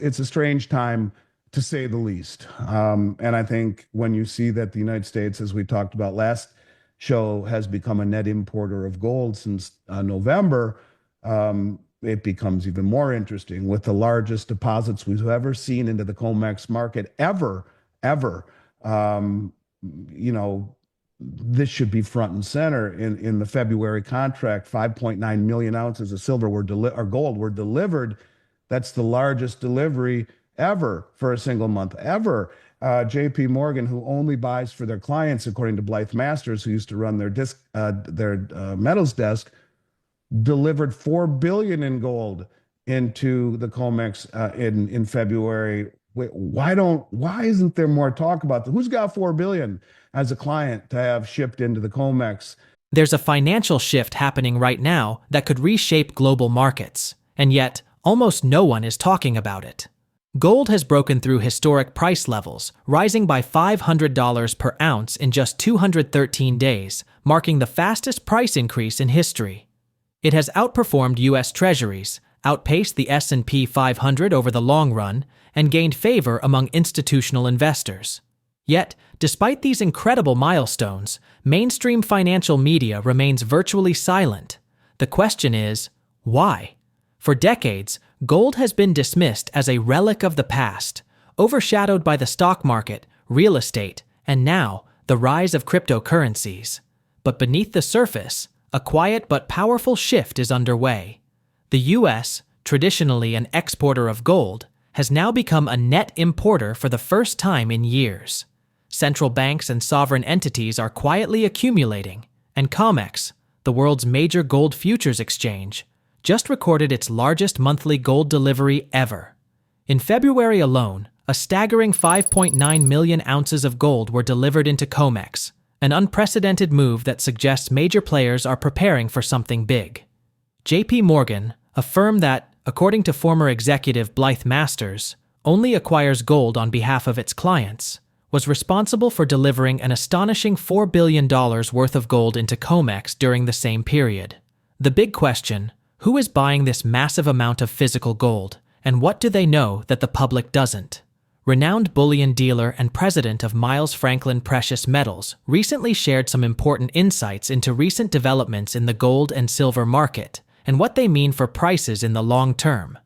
It's a strange time to say the least. And I think when you see that the United States, as we talked about last show, has become a net importer of gold since November, it becomes even more interesting with the largest deposits we've ever seen into the Comex market ever. Um, you know, this should be front and center in the February contract. 5.9 million ounces of silver or gold were delivered. That's the largest delivery ever for a single month ever. JP Morgan, who only buys for their clients, according to Blythe Masters, who used to run their metals desk, delivered 4 billion in gold into the Comex in February. Why isn't there more talk about that? Who's got 4 billion as a client to have shipped into the Comex? There's a financial shift happening right now that could reshape global markets, and yet almost no one is talking about it. Gold has broken through historic price levels, rising by $500 per ounce in just 213 days, marking the fastest price increase in history. It has outperformed U.S. Treasuries, outpaced the S&P 500 over the long run, and gained favor among institutional investors. Yet, despite these incredible milestones, mainstream financial media remains virtually silent. The question is, why? For decades, gold has been dismissed as a relic of the past, overshadowed by the stock market, real estate, and now, the rise of cryptocurrencies. But beneath the surface, a quiet but powerful shift is underway. The U.S., traditionally an exporter of gold, has now become a net importer for the first time in years. Central banks and sovereign entities are quietly accumulating, and Comex, the world's major gold futures exchange, just recorded its largest monthly gold delivery ever. In February alone, a staggering 5.9 million ounces of gold were delivered into Comex, an unprecedented move that suggests major players are preparing for something big. JP Morgan, a firm that, according to former executive Blythe Masters, only acquires gold on behalf of its clients, was responsible for delivering an astonishing $4 billion worth of gold into Comex during the same period. The big question: who is buying this massive amount of physical gold, and what do they know that the public doesn't? Renowned bullion dealer and president of Miles Franklin Precious Metals recently shared some important insights into recent developments in the gold and silver market and what they mean for prices in the long term.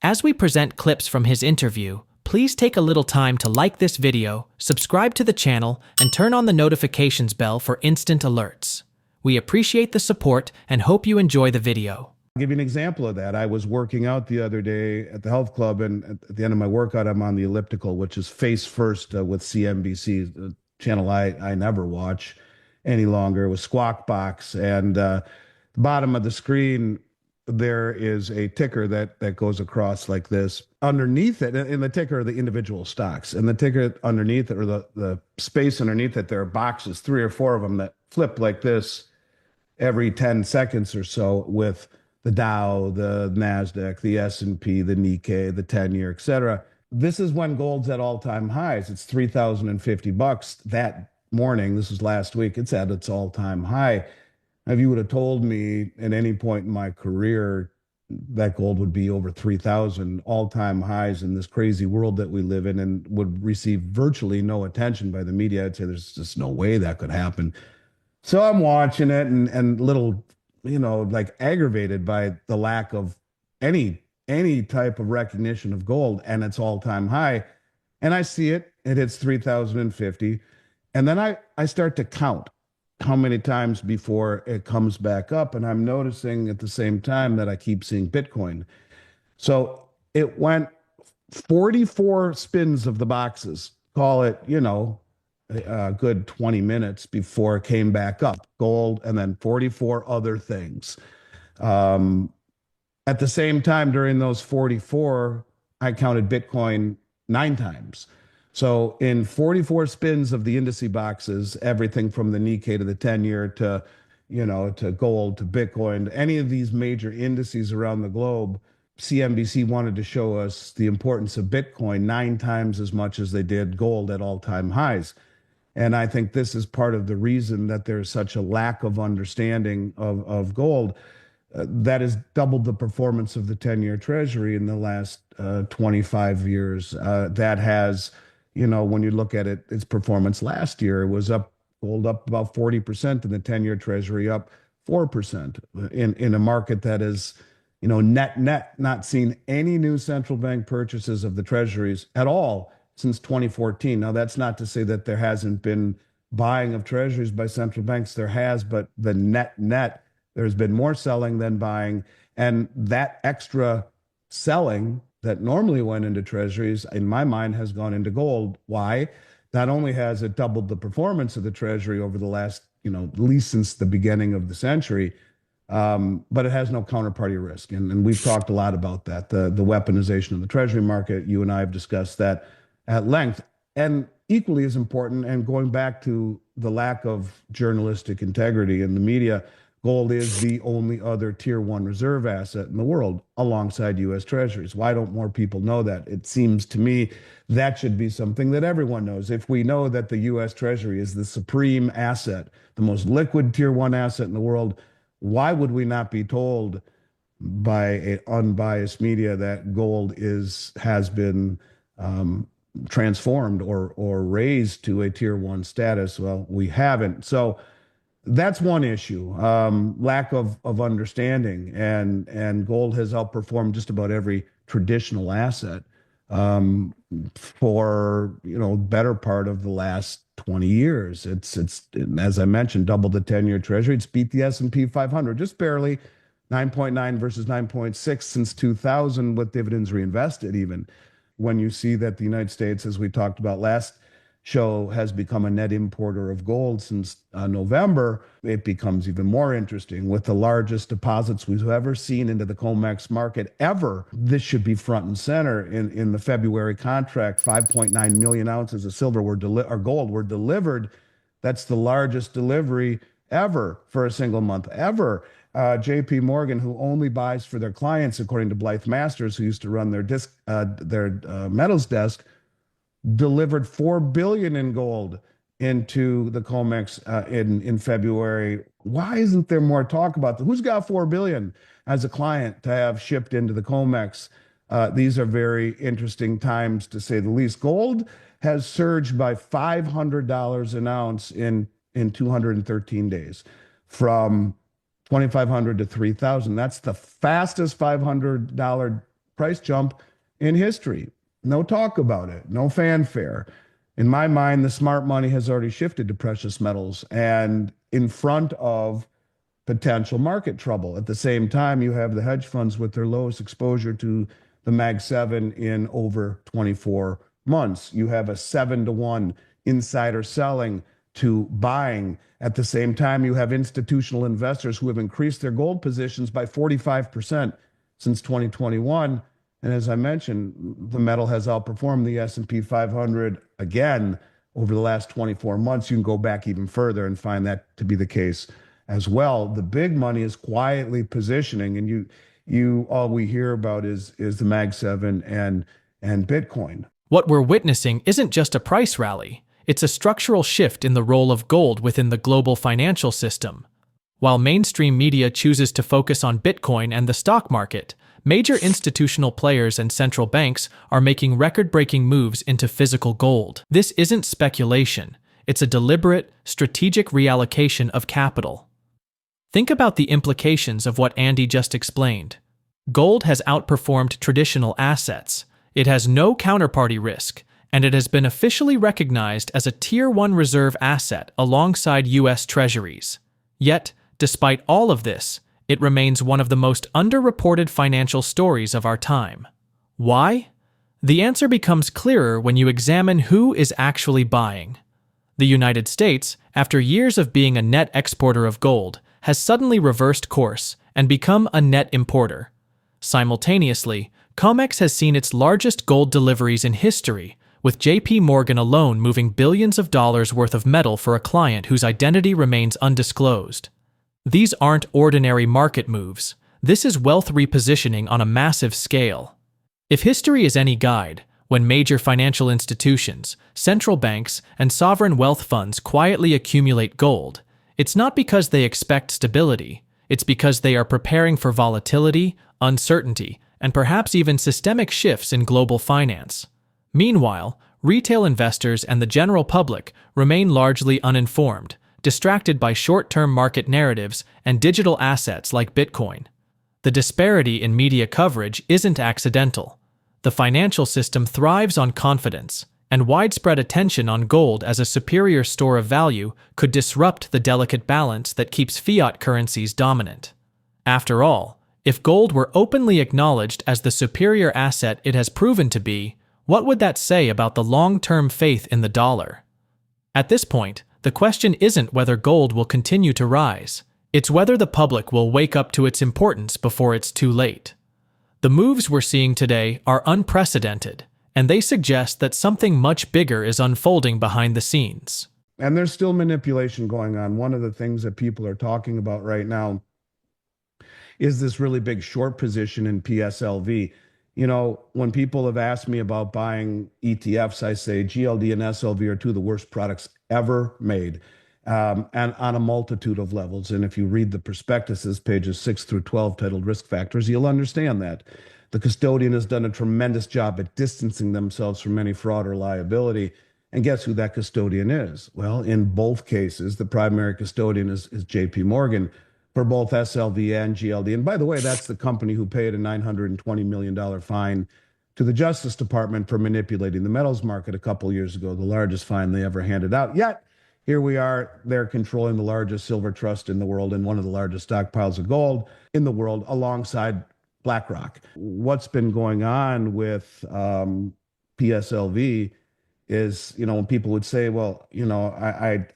As we present clips from his interview, please take a little time to like this video, subscribe to the channel, and turn on the notifications bell for instant alerts. We appreciate the support and hope you enjoy the video. I'll give you an example of that. I was working out the other day at the health club, and at the end of my workout, I'm on the elliptical, which is face first with CNBC, the channel I never watch any longer, with Squawk Box. And the bottom of the screen, there is a ticker that goes across like this. Underneath it, in the ticker are the individual stocks. And the ticker underneath it, or the space underneath it, there are boxes, 3 or 4 of them, that flip like this every 10 seconds or so, with the Dow, the NASDAQ, the S&P, the Nikkei, the 10-year, et cetera. This is when gold's at all-time highs. It's $3,050 that morning. This is last week. It's at its all-time high. If you would have told me at any point in my career that gold would be over 3,000 all-time highs in this crazy world that we live in and would receive virtually no attention by the media, I'd say there's just no way that could happen. So I'm watching it and little, like aggravated by the lack of any type of recognition of gold and its all-time high. And I see it hits 3,050. And then I start to count how many times before it comes back up. And I'm noticing at the same time that I keep seeing Bitcoin. So it went 44 spins of the boxes, call it, a good 20 minutes before it came back up, gold, and then 44 other things. At the same time, during those 44, I counted Bitcoin 9 times. So in 44 spins of the indice boxes, everything from the Nikkei to the 10-year to, to gold, to Bitcoin, to any of these major indices around the globe, CNBC wanted to show us the importance of Bitcoin 9 times as much as they did gold at all-time highs. And I think this is part of the reason that there's such a lack of understanding of gold. that has doubled the performance of the 10-year Treasury in the last 25 years. That has, when you look at it, its performance last year, it was up, gold up about 40%, and the 10-year Treasury up 4% in a market that is, net not seen any new central bank purchases of the Treasuries at all since 2014. Now, that's not to say that there hasn't been buying of Treasuries by central banks. There has, but the net, there's been more selling than buying. And that extra selling that normally went into Treasuries, in my mind, has gone into gold. Why? Not only has it doubled the performance of the Treasury over the last, at least since the beginning of the century, but it has no counterparty risk. And we've talked a lot about that, the weaponization of the Treasury market. You and I have discussed that at length. And equally as important, and going back to the lack of journalistic integrity in the media, gold is the only other tier one reserve asset in the world alongside US Treasuries. Why don't more people know that? It seems to me that should be something that everyone knows. If we know that the US Treasury is the supreme asset, the most liquid tier one asset in the world, why would we not be told by an unbiased media that gold has been transformed or raised to a tier one status? Well, we haven't. So that's one issue, lack of understanding, and gold has outperformed just about every traditional asset for better part of the last 20 years. It's as I mentioned, doubled the 10-year Treasury. It's beat the S&P 500 just barely, 9.9 versus 9.6 since 2000 with dividends reinvested. Even when you see that the United States, as we talked about last show, has become a net importer of gold since November, it becomes even more interesting. With the largest deposits we've ever seen into the Comex market ever, this should be front and center. In the February contract, 5.9 million ounces of silver or gold were delivered. That's the largest delivery ever for a single month, ever. JP Morgan, who only buys for their clients, according to Blythe Masters, who used to run their metals desk, delivered $4 billion in gold into the Comex in February. Why isn't there more talk about that? Who's got $4 billion as a client to have shipped into the Comex? These are very interesting times, to say the least. Gold has surged by $500 an ounce in 213 days, from 2,500 to 3,000. That's the fastest $500 price jump in history. No talk about it, no fanfare. In my mind, the smart money has already shifted to precious metals and in front of potential market trouble. At the same time, you have the hedge funds with their lowest exposure to the Mag 7 in over 24 months. You have a 7-to-1 insider selling to buying. At the same time, you have institutional investors who have increased their gold positions by 45% since 2021. And as I mentioned, the metal has outperformed the S&P 500 again over the last 24 months. You can go back even further and find that to be the case as well. The big money is quietly positioning, and all we hear about is the Mag 7 and Bitcoin. What we're witnessing isn't just a price rally. It's a structural shift in the role of gold within the global financial system. While mainstream media chooses to focus on Bitcoin and the stock market, major institutional players and central banks are making record-breaking moves into physical gold. This isn't speculation. It's a deliberate, strategic reallocation of capital. Think about the implications of what Andy just explained. Gold has outperformed traditional assets. It has no counterparty risk, and it has been officially recognized as a Tier 1 reserve asset alongside US Treasuries. Yet, despite all of this, it remains one of the most underreported financial stories of our time. Why? The answer becomes clearer when you examine who is actually buying. The United States, after years of being a net exporter of gold, has suddenly reversed course and become a net importer. Simultaneously, Comex has seen its largest gold deliveries in history, with JP Morgan alone moving billions of dollars worth of metal for a client whose identity remains undisclosed. These aren't ordinary market moves. This is wealth repositioning on a massive scale. If history is any guide, when major financial institutions, central banks, and sovereign wealth funds quietly accumulate gold, it's not because they expect stability. It's because they are preparing for volatility, uncertainty, and perhaps even systemic shifts in global finance. Meanwhile, retail investors and the general public remain largely uninformed, distracted by short-term market narratives and digital assets like Bitcoin. The disparity in media coverage isn't accidental. The financial system thrives on confidence, and widespread attention on gold as a superior store of value could disrupt the delicate balance that keeps fiat currencies dominant. After all, if gold were openly acknowledged as the superior asset it has proven to be, what would that say about the long-term faith in the dollar? At this point, the question isn't whether gold will continue to rise. It's whether the public will wake up to its importance before it's too late. The moves we're seeing today are unprecedented, and they suggest that something much bigger is unfolding behind the scenes. And there's still manipulation going on. One of the things that people are talking about right now is this really big short position in PSLV. You know, when people have asked me about buying ETFs, I say GLD and SLV are two of the worst products ever made, and on a multitude of levels. And if you read the prospectuses, pages 6 through 12, titled Risk Factors, you'll understand that. The custodian has done a tremendous job at distancing themselves from any fraud or liability. And guess who that custodian is? Well, in both cases, the primary custodian is JP Morgan for both SLV and GLD. And by the way, that's the company who paid a $920 million fine to the Justice Department for manipulating the metals market a couple years ago, the largest fine they ever handed out. Yet, here we are, they're controlling the largest silver trust in the world and one of the largest stockpiles of gold in the world alongside BlackRock. What's been going on with PSLV is, you know, when people would say, well, you know,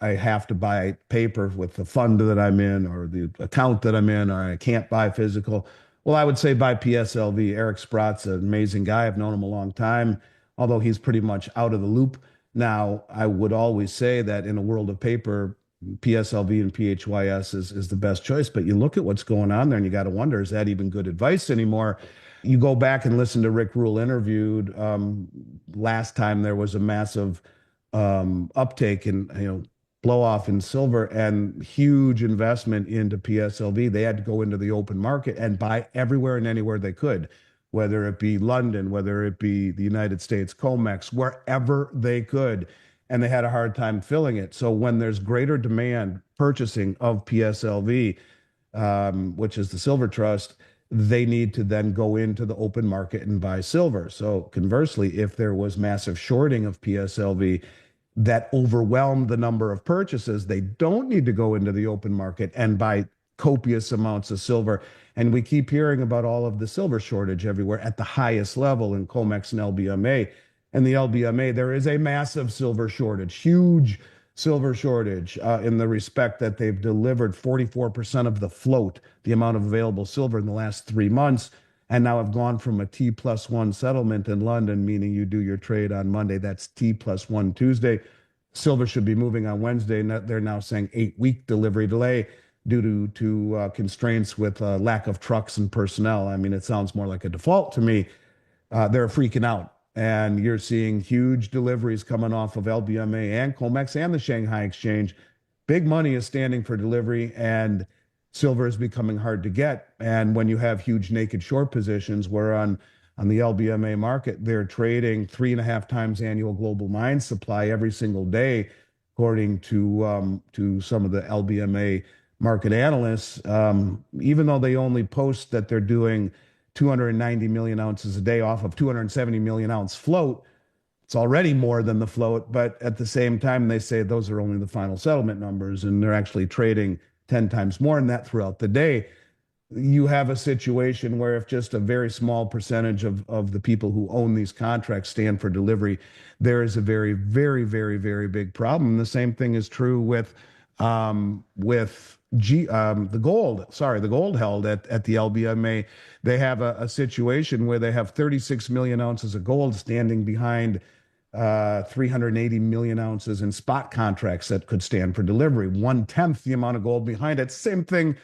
I have to buy paper with the fund that I'm in or the account that I'm in, or I can't buy physical. Well, I would say buy PSLV. Eric Sprott's an amazing guy. I've known him a long time, although he's pretty much out of the loop now. I would always say that in a world of paper, PSLV and PHYS is the best choice. But you look at what's going on there and you got to wonder, is that even good advice anymore? You go back and listen to Rick Rule interviewed last time there was a massive uptake in, you know, blow off in silver and huge investment into PSLV. They had to go into the open market and buy everywhere and anywhere they could, whether it be London, whether it be the United States, Comex, wherever they could. And they had a hard time filling it. So when there's greater demand purchasing of PSLV, which is the silver trust, they need to then go into the open market and buy silver. So conversely, if there was massive shorting of PSLV that overwhelmed the number of purchases, they don't need to go into the open market and buy copious amounts of silver. And we keep hearing about all of the silver shortage everywhere at the highest level in Comex and LBMA. And the LBMA, there is a massive silver shortage, huge silver shortage in the respect that they've delivered 44% of the float, the amount of available silver in the last 3 months, and now have gone from a T+1 settlement in London, meaning you do your trade on Monday, that's T+1 Tuesday. Silver should be moving on Wednesday, and they're now saying 8-week delivery delay due to constraints with lack of trucks and personnel. I mean, it sounds more like a default to me. They're freaking out. And you're seeing huge deliveries coming off of LBMA and Comex and the Shanghai Exchange. Big money is standing for delivery, and silver is becoming hard to get. And when you have huge naked short positions, where on the LBMA market, they're trading 3.5 times annual global mine supply every single day, according to some of the LBMA market analysts. Even though they only post that they're doing 290 million ounces a day off of 270 million ounce float. It's already more than the float, but at the same time, they say those are only the final settlement numbers, and they're actually trading 10 times more than that throughout the day. You have a situation where if just a very small percentage of the people who own these contracts stand for delivery, there is a very, very, very, very big problem. And the same thing is true with the gold held at the LBMA. They have a situation where they have 36 million ounces of gold standing behind 380 million ounces in spot contracts that could stand for delivery. 1/10 the amount of gold behind it. Same thing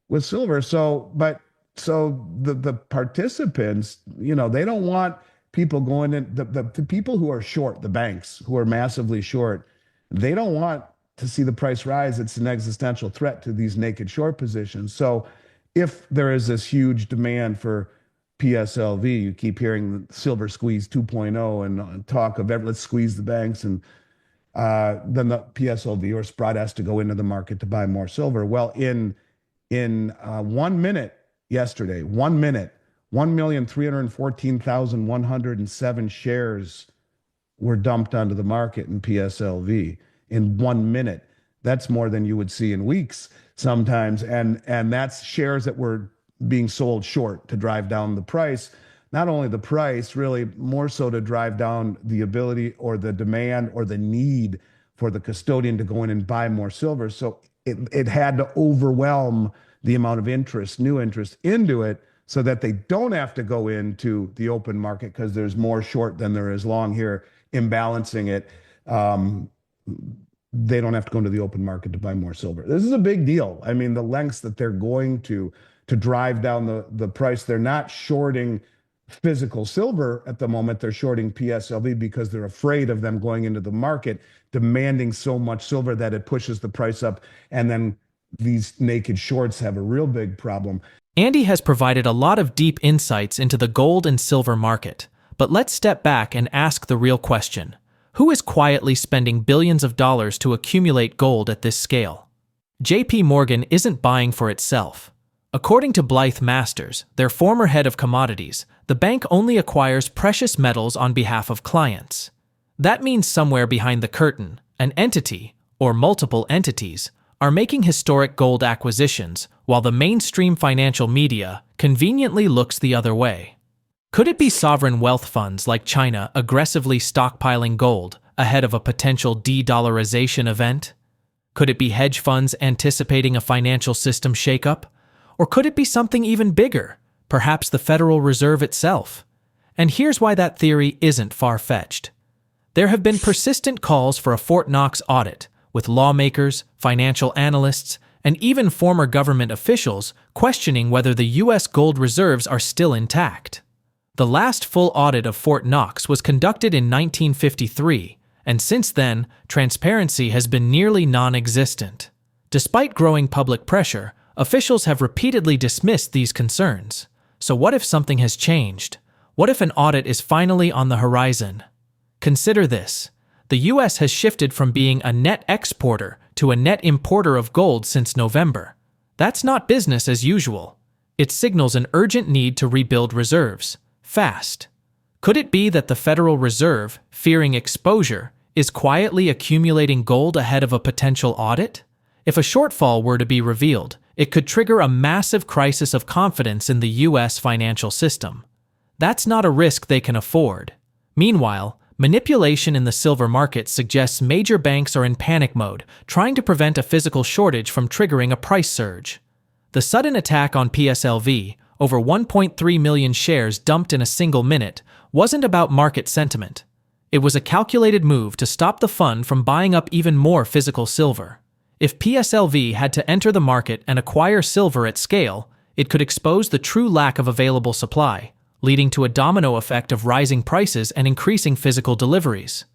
with silver. So the participants, you know, they don't want people going in. The people who are short, the banks who are massively short, they don't want to see the price rise, it's an existential threat to these naked short positions. So if there is this huge demand for PSLV, you keep hearing silver squeeze 2.0 and talk of let's squeeze the banks, and then the PSLV or Sprott has to go into the market to buy more silver. Well, in 1 minute yesterday, 1 minute, 1,314,107 shares were dumped onto the market in PSLV in 1 minute. That's more than you would see in weeks sometimes. And that's shares that were being sold short to drive down the price. Not only the price, really more so to drive down the ability or the demand or the need for the custodian to go in and buy more silver. So it had to overwhelm the amount of interest, new interest into it, so that they don't have to go into the open market because there's more short than there is long here, imbalancing it. They don't have to go into the open market to buy more silver. This is a big deal. I mean, the lengths that they're going to drive down the price. They're not shorting physical silver at the moment. They're shorting PSLV because they're afraid of them going into the market, demanding so much silver that it pushes the price up. And then these naked shorts have a real big problem. Andy has provided a lot of deep insights into the gold and silver market. But let's step back and ask the real question. Who is quietly spending billions of dollars to accumulate gold at this scale? JP Morgan isn't buying for itself. According to Blythe Masters, their former head of commodities, the bank only acquires precious metals on behalf of clients. That means somewhere behind the curtain, an entity, or multiple entities, are making historic gold acquisitions while the mainstream financial media conveniently looks the other way. Could it be sovereign wealth funds like China aggressively stockpiling gold ahead of a potential de-dollarization event? Could it be hedge funds anticipating a financial system shakeup? Or could it be something even bigger, perhaps the Federal Reserve itself? And here's why that theory isn't far-fetched. There have been persistent calls for a Fort Knox audit, with lawmakers, financial analysts, and even former government officials questioning whether the U.S. gold reserves are still intact. The last full audit of Fort Knox was conducted in 1953, and since then, transparency has been nearly non-existent. Despite growing public pressure, officials have repeatedly dismissed these concerns. So what if something has changed? What if an audit is finally on the horizon? Consider this. The U.S. has shifted from being a net exporter to a net importer of gold since November. That's not business as usual. It signals an urgent need to rebuild reserves, fast. Could it be that the Federal Reserve, fearing exposure, is quietly accumulating gold ahead of a potential audit? If a shortfall were to be revealed, it could trigger a massive crisis of confidence in the U.S. financial system. That's not a risk they can afford. Meanwhile, manipulation in the silver market suggests major banks are in panic mode, trying to prevent a physical shortage from triggering a price surge. The sudden attack on PSLV, over 1.3 million shares dumped in a single minute, wasn't about market sentiment. It was a calculated move to stop the fund from buying up even more physical silver. If PSLV had to enter the market and acquire silver at scale, it could expose the true lack of available supply, leading to a domino effect of rising prices and increasing physical deliveries.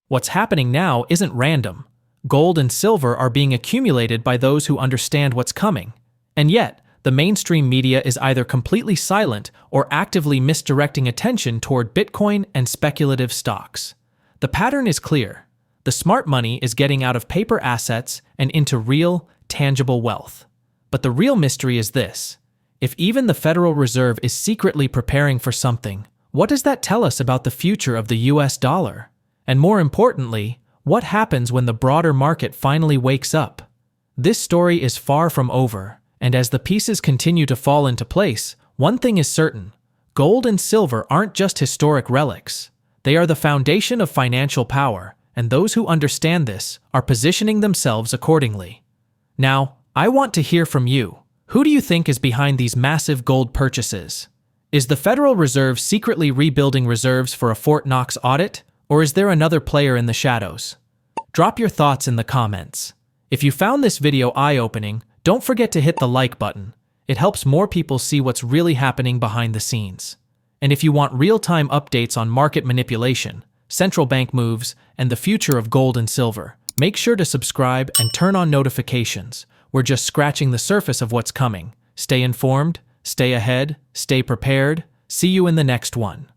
What's happening now isn't random. Gold and silver are being accumulated by those who understand what's coming. And yet, the mainstream media is either completely silent or actively misdirecting attention toward Bitcoin and speculative stocks. The pattern is clear. The smart money is getting out of paper assets and into real, tangible wealth. But the real mystery is this. If even the Federal Reserve is secretly preparing for something, what does that tell us about the future of the US dollar? And more importantly, what happens when the broader market finally wakes up? This story is far from over, and as the pieces continue to fall into place, one thing is certain. Gold and silver aren't just historic relics. They are the foundation of financial power, and those who understand this are positioning themselves accordingly. Now, I want to hear from you. Who do you think is behind these massive gold purchases? Is the Federal Reserve secretly rebuilding reserves for a Fort Knox audit, or is there another player in the shadows? Drop your thoughts in the comments. If you found this video eye-opening, don't forget to hit the like button. It helps more people see what's really happening behind the scenes. And if you want real-time updates on market manipulation, central bank moves, and the future of gold and silver, Make sure to subscribe and turn on notifications. We're just scratching the surface of what's coming. Stay informed, stay ahead, stay prepared. See you in the next one.